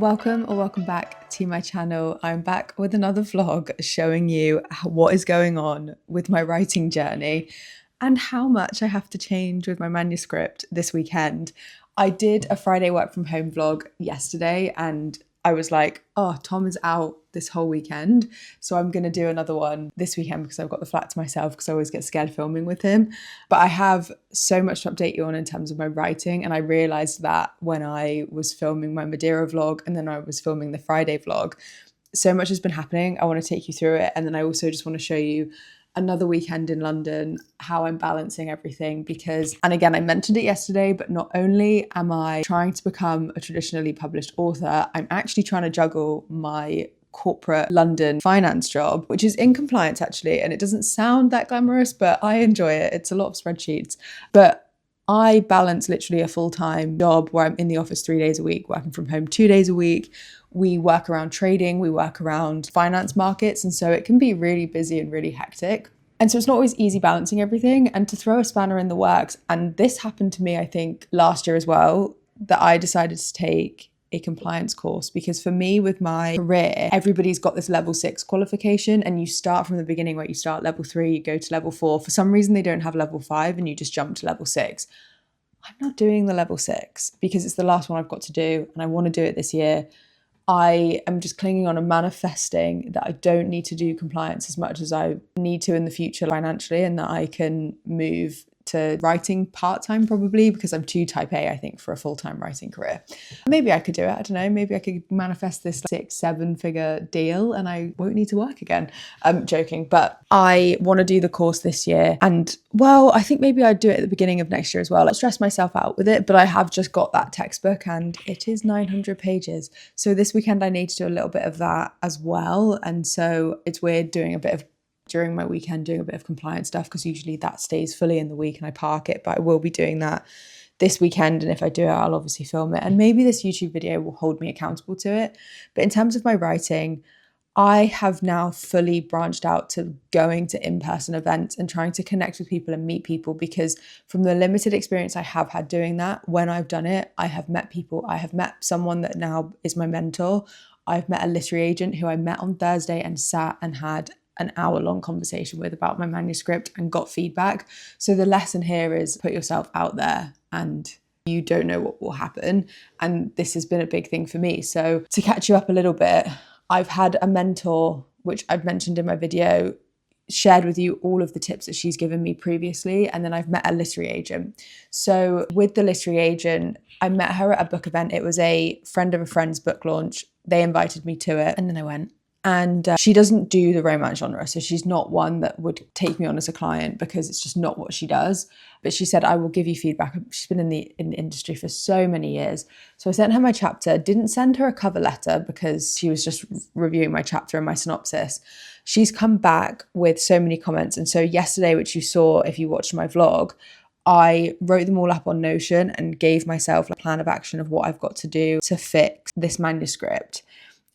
Welcome or welcome back to my channel. I'm back with another vlog showing you what is going on with my writing journey and how much I have to change with my manuscript this weekend. I did a Friday work from home vlog yesterday and I was like, oh, Tom is out this whole weekend, so I'm going to do another one this weekend because I've got the flat to myself because I always get scared filming with him. But I have so much to update you on in terms of my writing, and I realised that when I was filming my Madeira vlog and then I was filming the Friday vlog, so much has been happening. I want to take you through it, and then I also just want to show you another weekend in London, how I'm balancing everything because, and again, I mentioned it yesterday, but not only am I trying to become a traditionally published author, I'm actually trying to juggle my corporate London finance job, which is in compliance actually, and it doesn't sound that glamorous, but I enjoy it. It's a lot of spreadsheets, but I balance literally a full-time job where I'm in the office 3 days a week, working from home 2 days a week. We work around trading, we work around finance markets, and so it can be really busy and really hectic. And so it's not always easy balancing everything. And to throw a spanner in the works, and this happened to me, I think, last year as well, that I decided to take a compliance course because for me with my career, everybody's got this level 6 qualification and you start from the beginning where you start level 3, you go to level 4. For some reason, they don't have level 5 and you just jump to level 6. I'm not doing the level 6 because it's the last one I've got to do and I want to do it this year. I am just clinging on and manifesting that I don't need to do compliance as much as I need to in the future financially, and that I can move to writing part-time probably because I'm too type A, I think, for a full-time writing career. Maybe I could do it, I don't know, maybe I could manifest this 6-7 figure deal and I won't need to work again. I'm joking, but I want to do the course this year and well, I think maybe I'd do it at the beginning of next year as well. I'll stress myself out with it, but I have just got that textbook and it is 900 pages. So this weekend I need to do a little bit of that as well. And so it's weird doing a bit of during my weekend doing a bit of compliance stuff because usually that stays fully in the week and I park it, but I will be doing that this weekend, and if I do it I'll obviously film it and maybe this YouTube video will hold me accountable to it. But in terms of my writing, I have now fully branched out to going to in-person events and trying to connect with people and meet people because from the limited experience I have had doing that, when I've done it, I have met people. I have met someone that now is my mentor. I've met a literary agent who I met on Thursday and sat and had an hour-long conversation with about my manuscript and got feedback. So the lesson here is put yourself out there and you don't know what will happen. And this has been a big thing for me. So to catch you up a little bit, I've had a mentor, which I've mentioned in my video, shared with you all of the tips that she's given me previously. And then I've met a literary agent. So with the literary agent, I met her at a book event. It was a friend of a friend's book launch. They invited me to it and then I went. And she doesn't do the romance genre. So she's not one that would take me on as a client because it's just not what she does. But she said, I will give you feedback. She's been in the industry for so many years. So I sent her my chapter, didn't send her a cover letter because she was just reviewing my chapter and my synopsis. She's come back with so many comments. And so yesterday, which you saw if you watched my vlog, I wrote them all up on Notion and gave myself a plan of action of what I've got to do to fix this manuscript.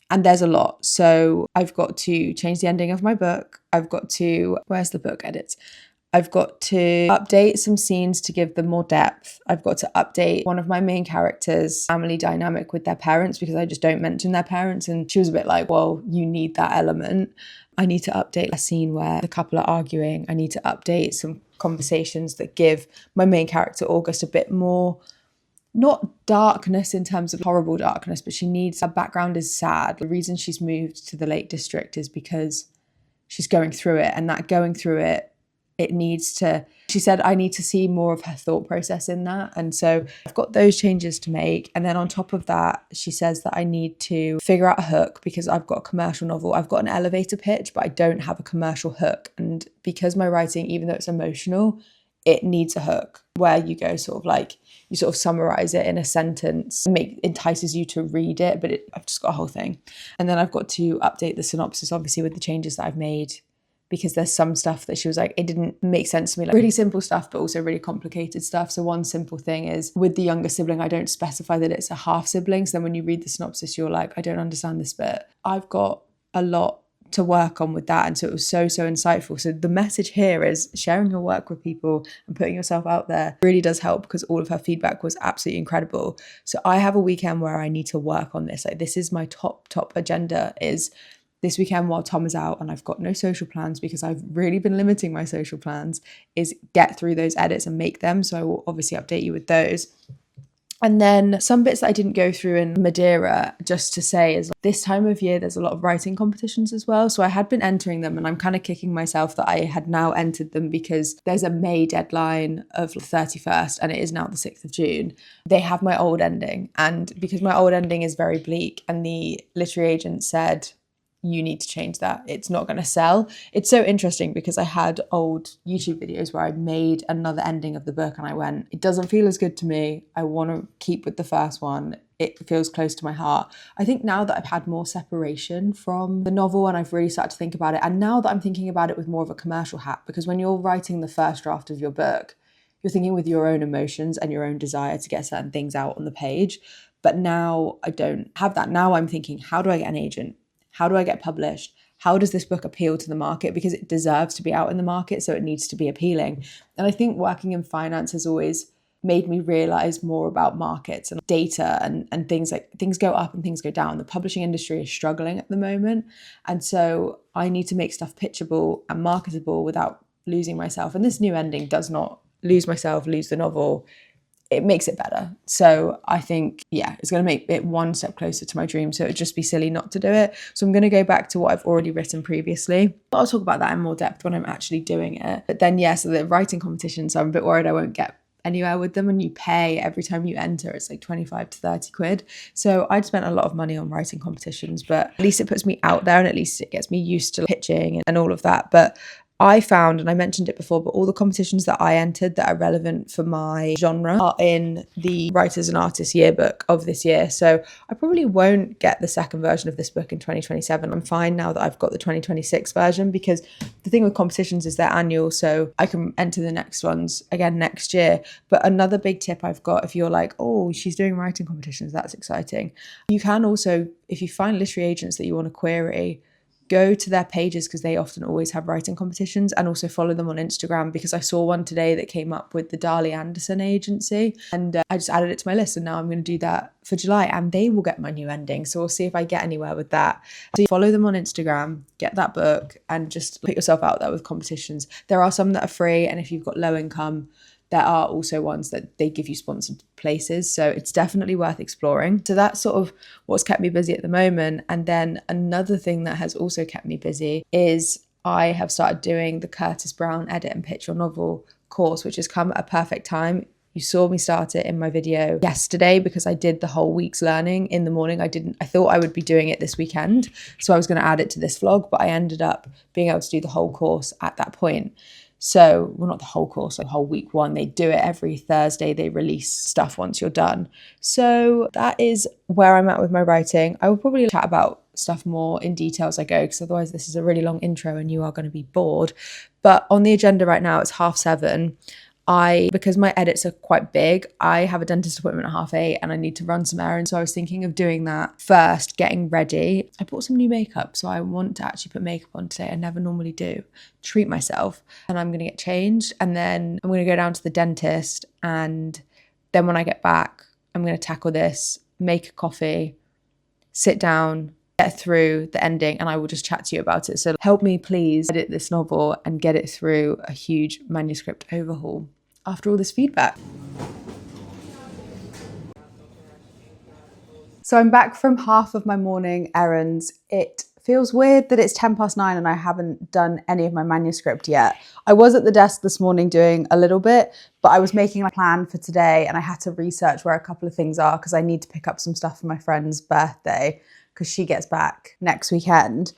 And there's a lot. So I've got to change the ending of my book. I've got to, where's the book edits? I've got to update some scenes to give them more depth. I've got to update one of my main characters' family dynamic with their parents because I just don't mention their parents. And she was a bit like, well, you need that element. I need to update a scene where the couple are arguing. I need to update some conversations that give my main character, August, a bit more, not darkness in terms of horrible darkness, but she needs, her background is sad. The reason she's moved to the Lake District is because she's going through it, and that going through it, it needs to, she said, I need to see more of her thought process in that. And so I've got those changes to make. And then on top of that, she says that I need to figure out a hook because I've got a commercial novel. I've got an elevator pitch, but I don't have a commercial hook. And because my writing, even though it's emotional, it needs a hook where you go sort of like, you sort of summarize it in a sentence, entices you to read it, but I've just got a whole thing. And then I've got to update the synopsis, obviously, with the changes that I've made, because there's some stuff that she was like, it didn't make sense to me, like really simple stuff, but also really complicated stuff. So one simple thing is with the younger sibling, I don't specify that it's a half sibling. So then when you read the synopsis, you're like, I don't understand this bit. I've got a lot to work on with that. And so it was so insightful. So the message here is sharing your work with people and putting yourself out there really does help, because all of her feedback was absolutely incredible. So I have a weekend where I need to work on this. Like, this is my top agenda, is this weekend while Tom is out and I've got no social plans, because I've really been limiting my social plans, is get through those edits and make them. So I will obviously update you with those. And then some bits that I didn't go through in Madeira, just to say, is this time of year, there's a lot of writing competitions as well. So I had been entering them, and I'm kind of kicking myself that I had now entered them, because there's a May deadline of the 31st and it is now the 6th of June. They have my old ending. And because my old ending is very bleak, and the literary agent said, you need to change that, it's not going to sell. It's so interesting, because I had old YouTube videos where I made another ending of the book and I went, it doesn't feel as good to me. I want to keep with the first one. It feels close to my heart. I think now that I've had more separation from the novel and I've really started to think about it, and now that I'm thinking about it with more of a commercial hat, because when you're writing the first draft of your book, you're thinking with your own emotions and your own desire to get certain things out on the page. But now I don't have that. Now I'm thinking, how do I get an agent? How do I get published? How does this book appeal to the market? Because it deserves to be out in the market, so it needs to be appealing. And I think working in finance has always made me realize more about markets and data and things. Like, things go up and things go down. The publishing industry is struggling at the moment. And so I need to make stuff pitchable and marketable without losing myself. And this new ending does not lose myself, lose the novel. It makes it better. So I think, it's going to make it one step closer to my dream. So it would just be silly not to do it. So I'm going to go back to what I've already written previously. But I'll talk about that in more depth when I'm actually doing it. But then, so the writing competition, so I'm a bit worried I won't get anywhere with them. And you pay every time you enter, it's like 25 to 30 quid. So I'd spent a lot of money on writing competitions, but at least it puts me out there and at least it gets me used to pitching and all of that. But I found, and I mentioned it before, but all the competitions that I entered that are relevant for my genre are in the Writers and Artists yearbook of this year. So I probably won't get the second version of this book in 2027. I'm fine now that I've got the 2026 version, because the thing with competitions is they're annual, so I can enter the next ones again next year. But another big tip I've got, if you're like, oh, she's doing writing competitions, that's exciting. You can also, if you find literary agents that you want to query, go to their pages, because they often always have writing competitions, and also follow them on Instagram, because I saw one today that came up with the Darley Anderson agency, and I just added it to my list, and now I'm going to do that for July, and they will get my new ending. So we'll see if I get anywhere with that. So follow them on Instagram, get that book, and just put yourself out there with competitions. There are some that are free, and if you've got low income, there are also ones that they give you sponsored places. So it's definitely worth exploring. So that's sort of what's kept me busy at the moment. And then another thing that has also kept me busy is I have started doing the Curtis Brown Edit and Pitch Your Novel course, which has come at a perfect time. You saw me start it in my video yesterday, because I did the whole week's learning in the morning. I thought I would be doing it this weekend, so I was going to add it to this vlog, but I ended up being able to do the whole course at that point. So, well, not the whole course, like whole week one. They do it every Thursday. They release stuff once you're done. So that is where I'm at with my writing. I will probably chat about stuff more in detail as I go, because otherwise this is a really long intro and you are going to be bored. But on the agenda right now, it's 7:30. Because my edits are quite big, I have a dentist appointment at 8:30 and I need to run some errands. So I was thinking of doing that first, getting ready. I bought some new makeup, so I want to actually put makeup on today. I never normally do. Treat myself. And I'm going to get changed, and then I'm going to go down to the dentist, and then when I get back, I'm going to tackle this, make a coffee, sit down, get through the ending, and I will just chat to you about it. So help me please edit this novel and get it through a huge manuscript overhaul after all this feedback. So I'm back from half of my morning errands. It feels weird that it's 9:10 and I haven't done any of my manuscript yet. I was at the desk this morning doing a little bit, but I was making a plan for today and I had to research where a couple of things are, because I need to pick up some stuff for my friend's birthday, because she gets back next weekend.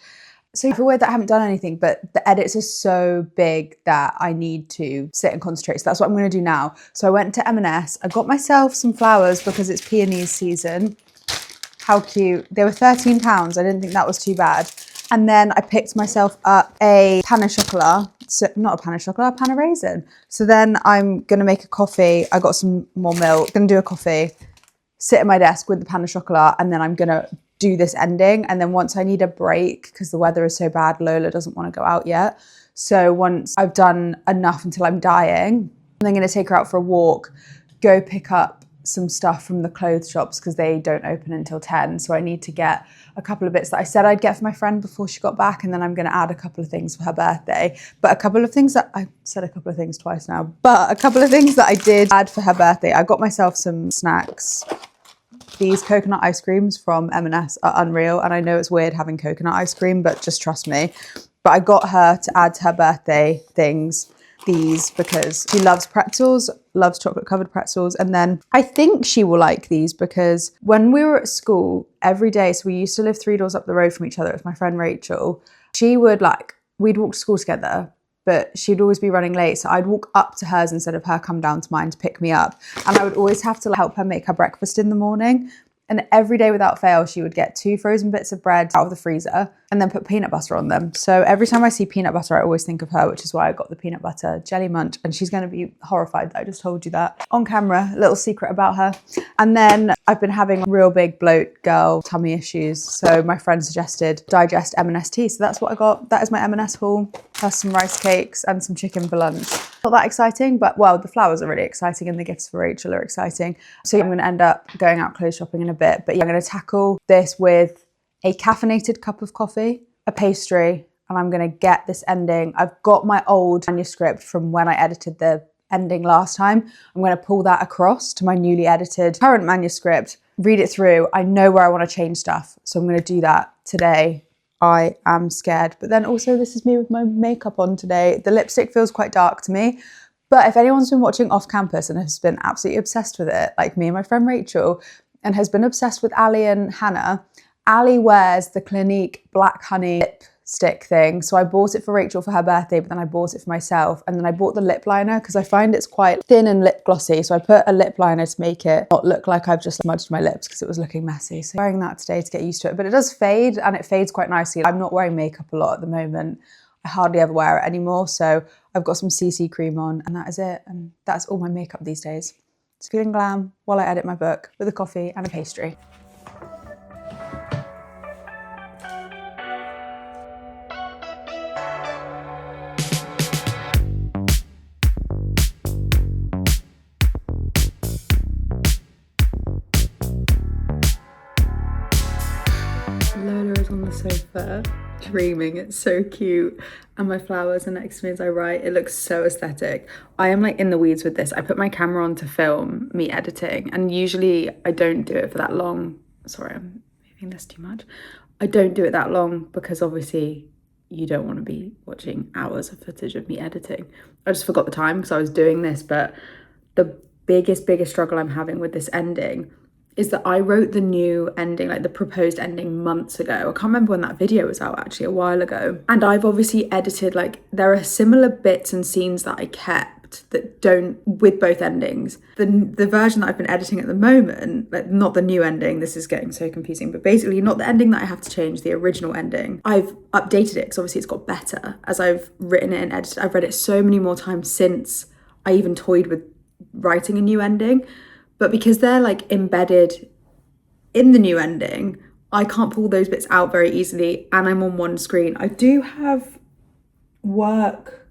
So I feel weird that I haven't done anything, but the edits are so big that I need to sit and concentrate. So that's what I'm going to do now. So I went to M&S. I got myself some flowers because it's peonies season. How cute. They were £13. I didn't think that was too bad. And then I picked myself up a pain au chocolat. So not a pain au chocolat, a pain au raisin. So then I'm going to make a coffee. I got some more milk. Going to do a coffee, sit at my desk with the pain au chocolat, and then I'm going to do this ending. And then once I need a break, because the weather is so bad, Lola doesn't want to go out yet. So once I've done enough until I'm dying, I'm going to take her out for a walk, go pick up some stuff from the clothes shops because they don't open until 10. So I need to get a couple of bits that I said I'd get for my friend before she got back, and then I'm going to add a couple of things for her birthday. But a couple of things that I said a couple of things twice now, but a couple of things that I did add for her birthday. I got myself some snacks. These coconut ice creams from M&S are unreal, and I know it's weird having coconut ice cream, but just trust me. But I got her to add to her birthday things these because she loves pretzels, loves chocolate covered pretzels. And then I think she will like these because when we were at school every day, so we used to live 3 doors up the road from each other, it was my friend Rachel, she would we'd walk to school together, but she'd always be running late. So I'd walk up to hers instead of her come down to mine to pick me up. And I would always have to help her make her breakfast in the morning. And every day without fail, she would get 2 frozen bits of bread out of the freezer and then put peanut butter on them. So every time I see peanut butter, I always think of her, which is why I got the peanut butter jelly munch. And she's going to be horrified that I just told you that on camera, a little secret about her. And then I've been having real big bloat girl tummy issues. So my friend suggested digest M&S tea. So that's what I got. That is my M&S haul, plus some rice cakes and some chicken for lunch. Not that exciting, but well, the flowers are really exciting and the gifts for Rachel are exciting. So I'm going to end up going out clothes shopping in a bit. But yeah, I'm going to tackle this with a caffeinated cup of coffee, a pastry, and I'm going to get this ending. I've got my old manuscript from when I edited the ending last time. I'm going to pull that across to my newly edited current manuscript, read it through. I know where I want to change stuff. So I'm going to do that today. I am scared. But then also this is me with my makeup on today. The lipstick feels quite dark to me. But if anyone's been watching Off Campus and has been absolutely obsessed with it, like me and my friend Rachel, and has been obsessed with Ali and Hannah, Ali wears the Clinique Black Honey lipstick thing. So I bought it for Rachel for her birthday, but then I bought it for myself. And then I bought the lip liner because I find it's quite thin and lip glossy. So I put a lip liner to make it not look like I've just smudged my lips because it was looking messy. So I'm wearing that today to get used to it. But it does fade and it fades quite nicely. I'm not wearing makeup a lot at the moment. I hardly ever wear it anymore. So I've got some CC cream on and that is it. And that's all my makeup these days. It's feeling glam while I edit my book with a coffee and a pastry. Lola is on the sofa dreaming. It's so cute, and my flowers are next to me as I write. It looks so aesthetic. I am like in the weeds with this. I put my camera on to film me editing, and usually I don't do it for that long. Sorry, I'm moving this too much. I don't do it that long because obviously you don't want to be watching hours of footage of me editing. I just forgot the time because I was doing this, but the biggest struggle I'm having with this ending is that I wrote the new ending, like the proposed ending, months ago. I can't remember when that video was out, actually, a while ago. And I've obviously edited, like, there are similar bits and scenes that I kept that don't, with both endings. The version that I've been editing at the moment, like, not the new ending, this is getting so confusing, but basically not the ending that I have to change, the original ending. I've updated it because obviously it's got better as I've written it and edited. I've read it so many more times since I even toyed with writing a new ending. But because they're like embedded in the new ending, I can't pull those bits out very easily and I'm on one screen. I do have work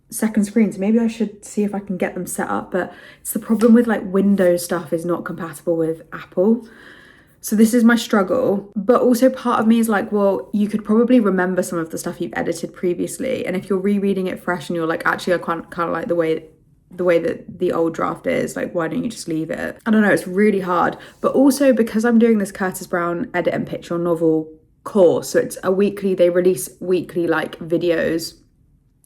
second screen, so maybe I should see if I can get them set up, but it's the problem with like Windows stuff is not compatible with Apple. So this is my struggle, but also part of me is like, well, you could probably remember some of the stuff you've edited previously. And if you're rereading it fresh and you're like, actually, I kind of like the way that the old draft is, like, why don't you just leave it? I don't know, it's really hard. But also because I'm doing this Curtis Brown edit and pitch your novel course, so it's a weekly, they release weekly like videos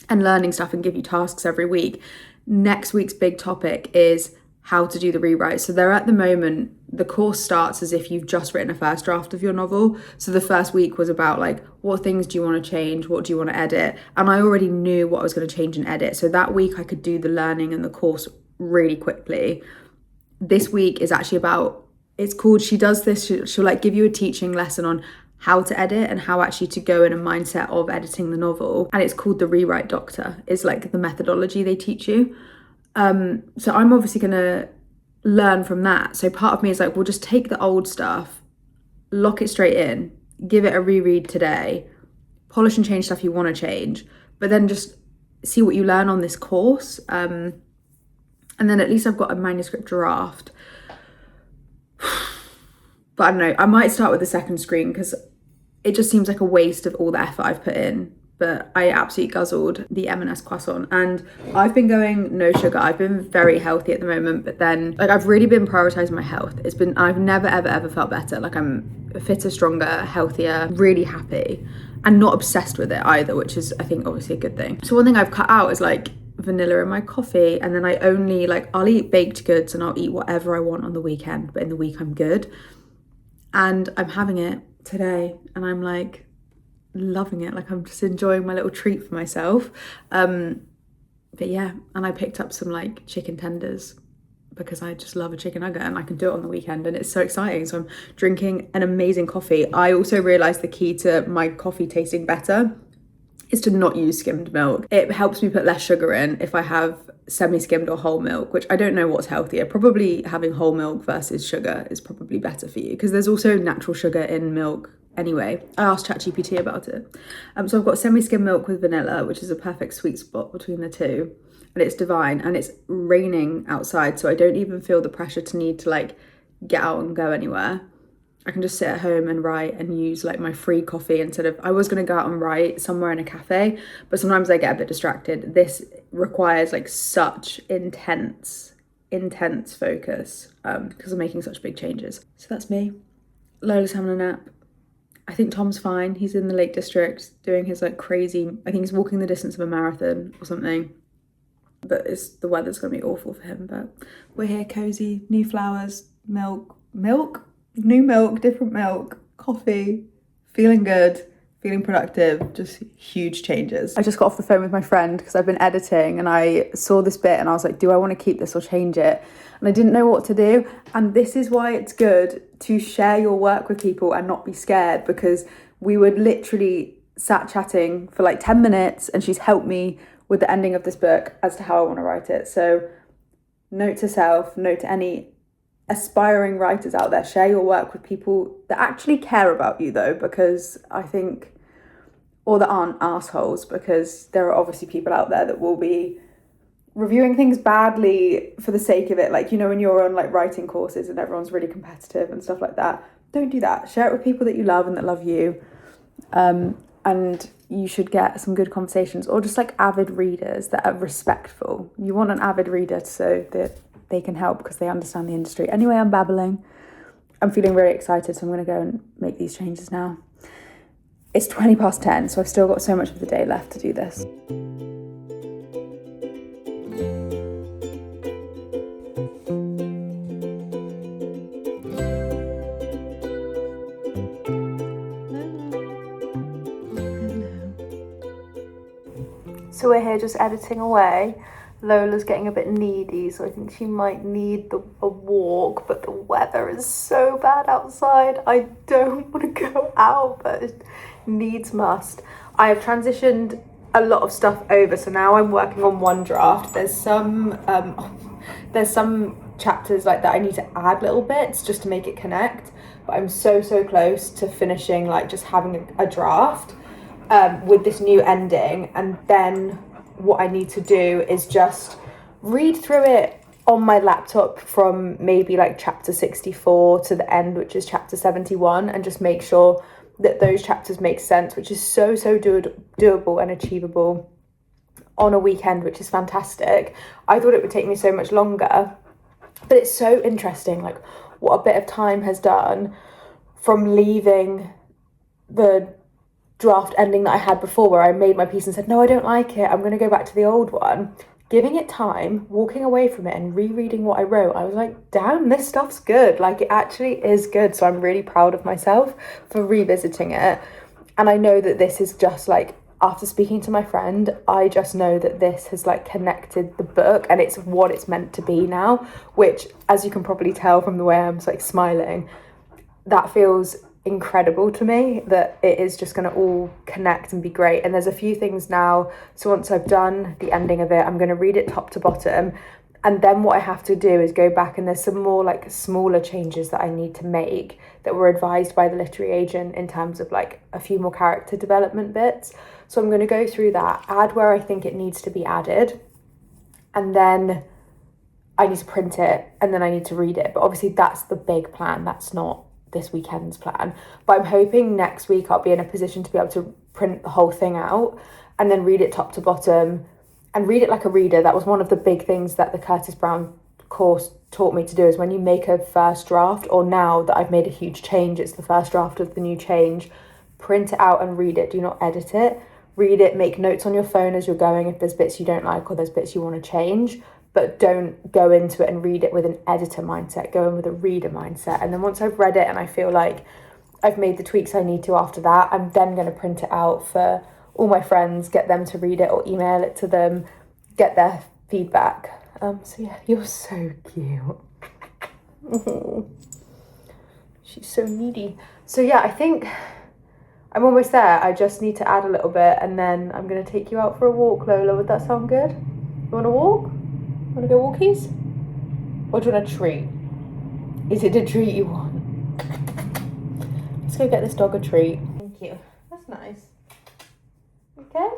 and learning stuff and give you tasks every week. Next week's big topic is how to do the rewrite. So they're at the moment, the course starts as if you've just written a first draft of your novel. So the first week was about like, what things do you want to change? What do you want to edit? And I already knew what I was going to change and edit. So that week I could do the learning and the course really quickly. This week is actually about, it's called, she does this, she'll like give you a teaching lesson on how to edit and how actually to go in a mindset of editing the novel. And it's called the Rewrite Doctor. It's like the methodology they teach you. So I'm obviously going to learn from that. So part of me is like, we'll just take the old stuff lock it straight in, give it a reread today, polish and change stuff you want to change, but then just see what you learn on this course. And then at least I've got a manuscript draft. But I don't know, I might start with the second screen because it just seems like a waste of all the effort I've put in. But I absolutely guzzled the M&S croissant, and I've been going no sugar. I've been very healthy at the moment, but then like I've really been prioritizing my health. I've never ever felt better. Like I'm fitter, stronger, healthier, really happy, and not obsessed with it either, which is I think obviously a good thing. So one thing I've cut out is like vanilla in my coffee, and then I only I'll eat baked goods and I'll eat whatever I want on the weekend, but in the week I'm good. And I'm having it today and I'm like loving it. Like I'm just enjoying my little treat for myself. But yeah, and I picked up some like chicken tenders because I just love a chicken nugget and I can do it on the weekend and it's so exciting. So I'm drinking an amazing coffee. I also realized the key to my coffee tasting better is to not use skimmed milk. It helps me put less sugar in if I have semi-skimmed or whole milk, which I don't know what's healthier. Probably having whole milk versus sugar is probably better for you because there's also natural sugar in milk anyway. I asked ChatGPT about it. So I've got semi-skimmed milk with vanilla, which is a perfect sweet spot between the two. And it's divine, and it's raining outside, so I don't even feel the pressure to need to like get out and go anywhere. I can just sit at home and write and use like my free coffee instead of, I was going to go out and write somewhere in a cafe, but sometimes I get a bit distracted. This requires like such intense focus because I'm making such big changes. So that's me. Lola's having a nap. I think Tom's fine. He's in the Lake District doing his like crazy, I think he's walking the distance of a marathon or something. But the weather's going to be awful for him. But we're here, cozy, new flowers, milk, new milk, different milk, coffee, feeling good, feeling productive, just huge changes. I just got off the phone with my friend because I've been editing and I saw this bit and I was like, do I want to keep this or change it? And I didn't know what to do. And this is why it's good to share your work with people and not be scared, because we would literally sat chatting for like 10 minutes and she's helped me with the ending of this book as to how I want to write it. So note to self, note to any aspiring writers out there, share your work with people that actually care about you though, because I think, or that aren't assholes, because there are obviously people out there that will be reviewing things badly for the sake of it. Like, you know, when you're on like writing courses and everyone's really competitive and stuff like that, don't do that. Share it with people that you love and that love you. And you should get some good conversations, or just like avid readers that are respectful. You want an avid reader so that they can help because they understand the industry. Anyway, I'm babbling. I'm feeling really excited, so I'm going to go and make these changes now. It's 10:20, so I've still got so much of the day left to do this. So we're here just editing away. Lola's getting a bit needy, so I think she might need a walk, but the weather is so bad outside. I don't want to go out, but it needs must. I have transitioned a lot of stuff over, so now I'm working on one draft. There's some chapters like that I need to add little bits just to make it connect, but I'm so close to finishing, like just having a draft with this new ending. And then what I need to do is just read through it on my laptop from maybe like chapter 64 to the end, which is chapter 71, and just make sure that those chapters make sense, which is so doable and achievable on a weekend, which is fantastic. I thought it would take me so much longer, but it's so interesting like what a bit of time has done from leaving the draft ending that I had before, where I made my piece and said, no, I don't like it, I'm going to go back to the old one. Giving it time, walking away from it and rereading what I wrote, I was like, damn, this stuff's good. Like, it actually is good. So I'm really proud of myself for revisiting it. And I know that this is just like, after speaking to my friend, I just know that this has like connected the book and it's what it's meant to be now, which, as you can probably tell from the way I'm like smiling, that feels incredible to me, that it is just going to all connect and be great. And there's a few things now, so once I've done the ending of it, I'm going to read it top to bottom And then what I have to do is go back, and there's some more like smaller changes that I need to make that were advised by the literary agent in terms of like a few more character development bits. So I'm going to go through that, add where I think it needs to be added, and then I need to print it, and then I need to read it. But obviously that's the big plan. That's not this weekend's plan. But I'm hoping next week I'll be in a position to be able to print the whole thing out and then read it top to bottom and read it like a reader. That was one of the big things that the Curtis Brown course taught me to do, is when you make a first draft, or now that I've made a huge change, it's the first draft of the new change, print it out and read it. Do not edit it. Read it, make notes on your phone as you're going if there's bits you don't like or there's bits you want to change, but don't go into it and read it with an editor mindset. Go in with a reader mindset. And then once I've read it and I feel like I've made the tweaks I need to after that, I'm then going to print it out for all my friends, get them to read it or email it to them, get their feedback. So yeah, you're so cute. She's so needy. So yeah, I think I'm almost there. I just need to add a little bit, and then I'm going to take you out for a walk, Lola. Would that sound good? You want to walk? Want to go walkies? Or do you want a treat? Is it a treat you want? Let's go get this dog a treat. Thank you. That's nice. Okay.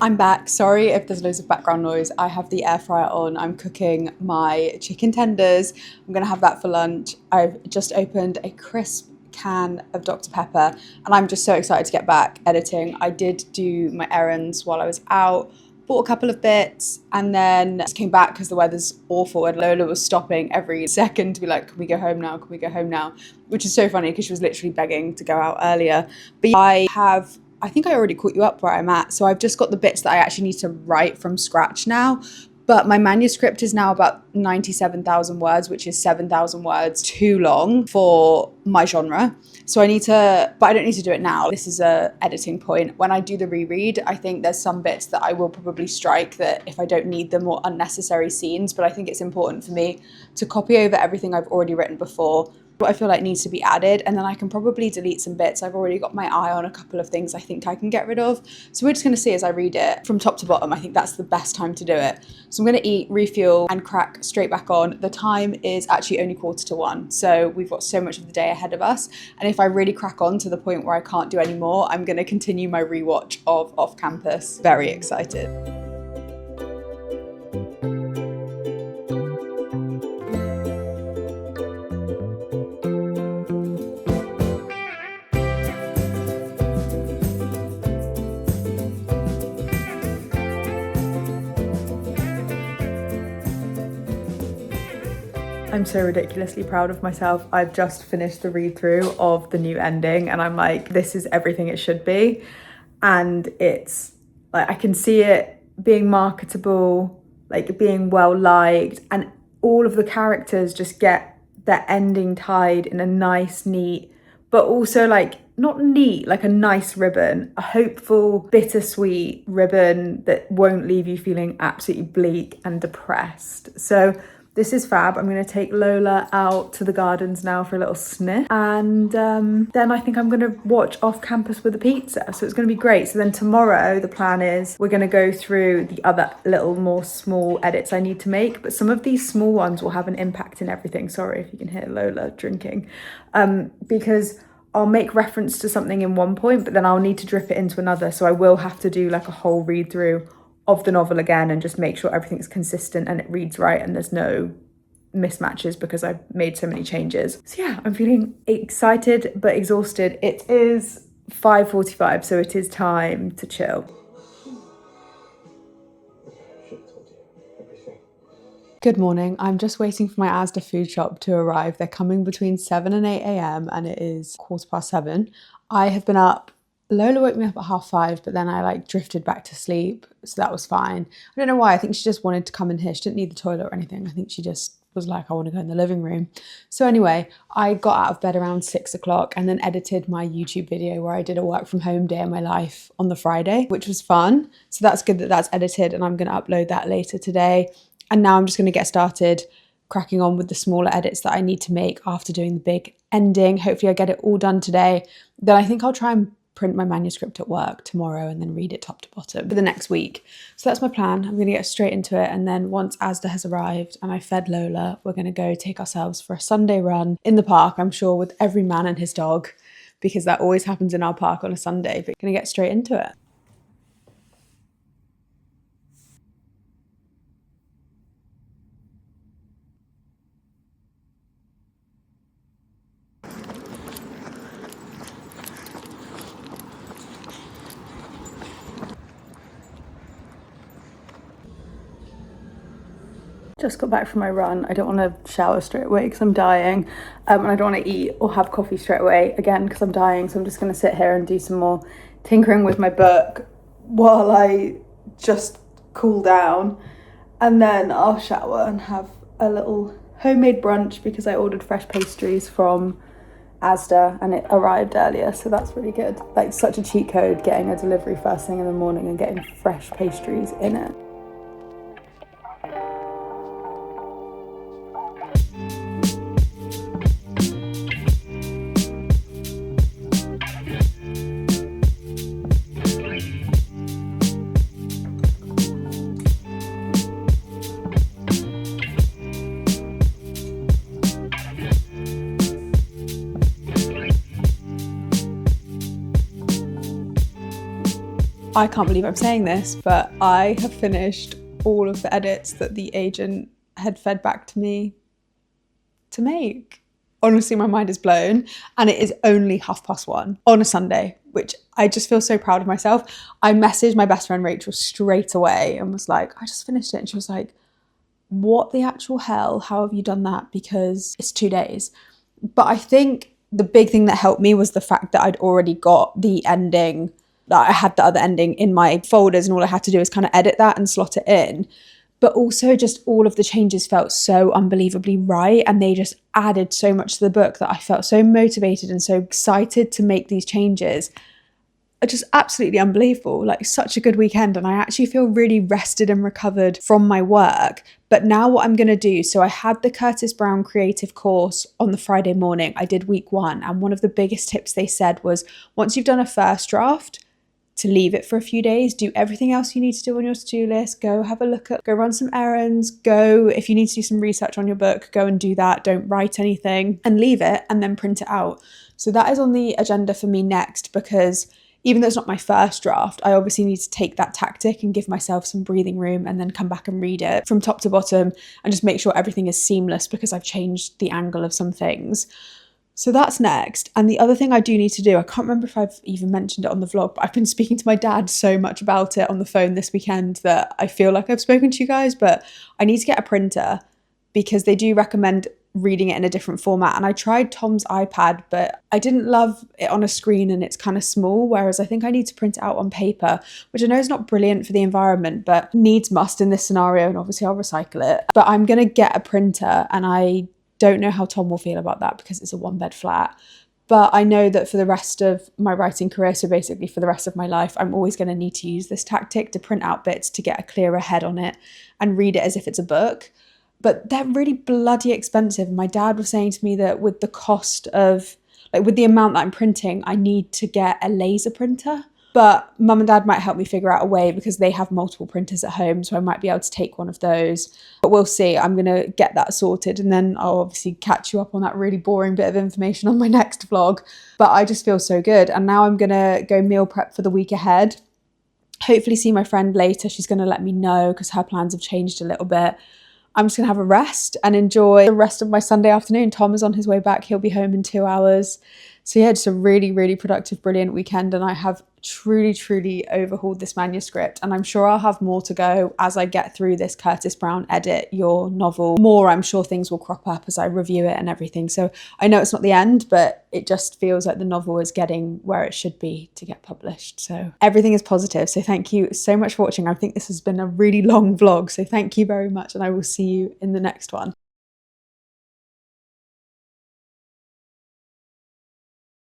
I'm back. Sorry if there's loads of background noise. I have the air fryer on. I'm cooking my chicken tenders. I'm going to have that for lunch. I've just opened a crisp can of Dr. Pepper, and I'm just so excited to get back editing. I did do my errands while I was out, bought a couple of bits, and then just came back because the weather's awful, and Lola was stopping every second to be like, can we go home now? Can we go home now? Which is so funny because she was literally begging to go out earlier. But I think I already caught you up where I'm at. So I've just got the bits that I actually need to write from scratch now. But my manuscript is now about 97,000 words, which is 7,000 words too long for my genre. So I don't need to do it now. This is a editing point. When I do the reread, I think there's some bits that I will probably strike that if I don't need them, or unnecessary scenes. But I think it's important for me to copy over everything I've already written before, what I feel like needs to be added, and then I can probably delete some bits. I've already got my eye on a couple of things I think I can get rid of. So we're just going to see as I read it from top to bottom. I think that's the best time to do it. So I'm going to eat, refuel, and crack straight back on. The time is actually only 1:45, so we've got so much of the day ahead of us. And if I really crack on to the point where I can't do any more, I'm going to continue my rewatch of Off Campus. Very excited. I'm so ridiculously proud of myself. I've just finished the read through of the new ending, and I'm like, this is everything it should be. And it's like, I can see it being marketable, like being well liked, and all of the characters just get their ending tied in a nice, neat, but also like not neat, like a nice ribbon, a hopeful, bittersweet ribbon that won't leave you feeling absolutely bleak and depressed. So this is fab. I'm going to take Lola out to the gardens now for a little sniff. And then I think I'm going to watch Off Campus with a pizza. So it's going to be great. So then tomorrow, the plan is we're going to go through the other little more small edits I need to make. But some of these small ones will have an impact in everything. Sorry if you can hear Lola drinking. Because I'll make reference to something in one point, but then I'll need to drip it into another. So I will have to do like a whole read through of the novel again and just make sure everything's consistent and it reads right and there's no mismatches because I've made so many changes. So yeah, I'm feeling excited but exhausted. It is 5:45, so it is time to chill. Good morning. I'm just waiting for my Asda food shop to arrive. They're coming between 7 and 8 a.m. and it is 7:15. I have been up. Lola woke me up at 5:30, but then I like drifted back to sleep, so that was fine. I don't know why. I think she just wanted to come in here. She didn't need the toilet or anything. I think she just was like, I want to go in the living room. So anyway, I got out of bed around 6 o'clock and then edited my YouTube video where I did a work from home day in my life on the Friday, which was fun. So that's good that that's edited, and I'm going to upload that later today. And now I'm just going to get started cracking on with the smaller edits that I need to make after doing the big ending. Hopefully I get it all done today. Then I think I'll try and print my manuscript at work tomorrow and then read it top to bottom for the next week. So that's my plan. I'm going to get straight into it, and then once Asda has arrived and I fed Lola, we're going to go take ourselves for a Sunday run in the park, I'm sure, with every man and his dog, because that always happens in our park on a Sunday. But going to get straight into it. Just got back from my run. I don't want to shower straight away because I'm dying, and I don't want to eat or have coffee straight away again because I'm dying. So I'm just going to sit here and do some more tinkering with my book while I just cool down, and then I'll shower and have a little homemade brunch because I ordered fresh pastries from Asda and it arrived earlier, so that's really good. Like, such a cheat code, getting a delivery first thing in the morning and getting fresh pastries in it. I can't believe I'm saying this, but I have finished all of the edits that the agent had fed back to me to make. Honestly, my mind is blown, and it is only 1:30 on a Sunday, which I just feel so proud of myself. I messaged my best friend Rachel straight away and was like, I just finished it. And she was like, what the actual hell? How have you done that? Because it's 2 days. But I think the big thing that helped me was the fact that I'd already got the ending, that I had the other ending in my folders, and all I had to do was kind of edit that and slot it in. But also just all of the changes felt so unbelievably right, and they just added so much to the book that I felt so motivated and so excited to make these changes. Just absolutely unbelievable. Like, such a good weekend, and I actually feel really rested and recovered from my work. But now what I'm going to do, so I had the Curtis Brown creative course on the Friday morning. I did week 1, and one of the biggest tips they said was, once you've done a first draft, to leave it for a few days, do everything else you need to do on your to-do list, go have a look at, go run some errands, go, if you need to do some research on your book, go and do that, don't write anything, and leave it and then print it out. So that is on the agenda for me next, because even though it's not my first draft, I obviously need to take that tactic and give myself some breathing room and then come back and read it from top to bottom and just make sure everything is seamless because I've changed the angle of some things. So that's next. And the other thing I do need to do, I can't remember if I've even mentioned it on the vlog, but I've been speaking to my dad so much about it on the phone this weekend that I feel like I've spoken to you guys, but I need to get a printer because they do recommend reading it in a different format. And I tried Tom's iPad, but I didn't love it on a screen and it's kind of small, whereas I think I need to print it out on paper, which I know is not brilliant for the environment, but needs must in this scenario, and obviously I'll recycle it. But I'm going to get a printer, and I don't know how Tom will feel about that because it's a 1-bed flat. But I know that for the rest of my writing career, so basically for the rest of my life, I'm always going to need to use this tactic to print out bits to get a clearer head on it and read it as if it's a book. But they're really bloody expensive. My dad was saying to me that with the cost of, like, with the amount that I'm printing, I need to get a laser printer. But mum and dad might help me figure out a way because they have multiple printers at home, so I might be able to take one of those. But we'll see. I'm going to get that sorted, and then I'll obviously catch you up on that really boring bit of information on my next vlog. But I just feel so good. And now I'm going to go meal prep for the week ahead. Hopefully see my friend later. She's going to let me know because her plans have changed a little bit. I'm just going to have a rest and enjoy the rest of my Sunday afternoon. Tom is on his way back. He'll be home in 2 hours. So yeah, just a really, really productive, brilliant weekend. And I have truly overhauled this manuscript. And I'm sure I'll have more to go as I get through this Curtis Brown Edit Your Novel. More, I'm sure things will crop up as I review it and everything. So I know it's not the end, but it just feels like the novel is getting where it should be to get published. So everything is positive. So thank you so much for watching. I think this has been a really long vlog. So thank you very much. And I will see you in the next one.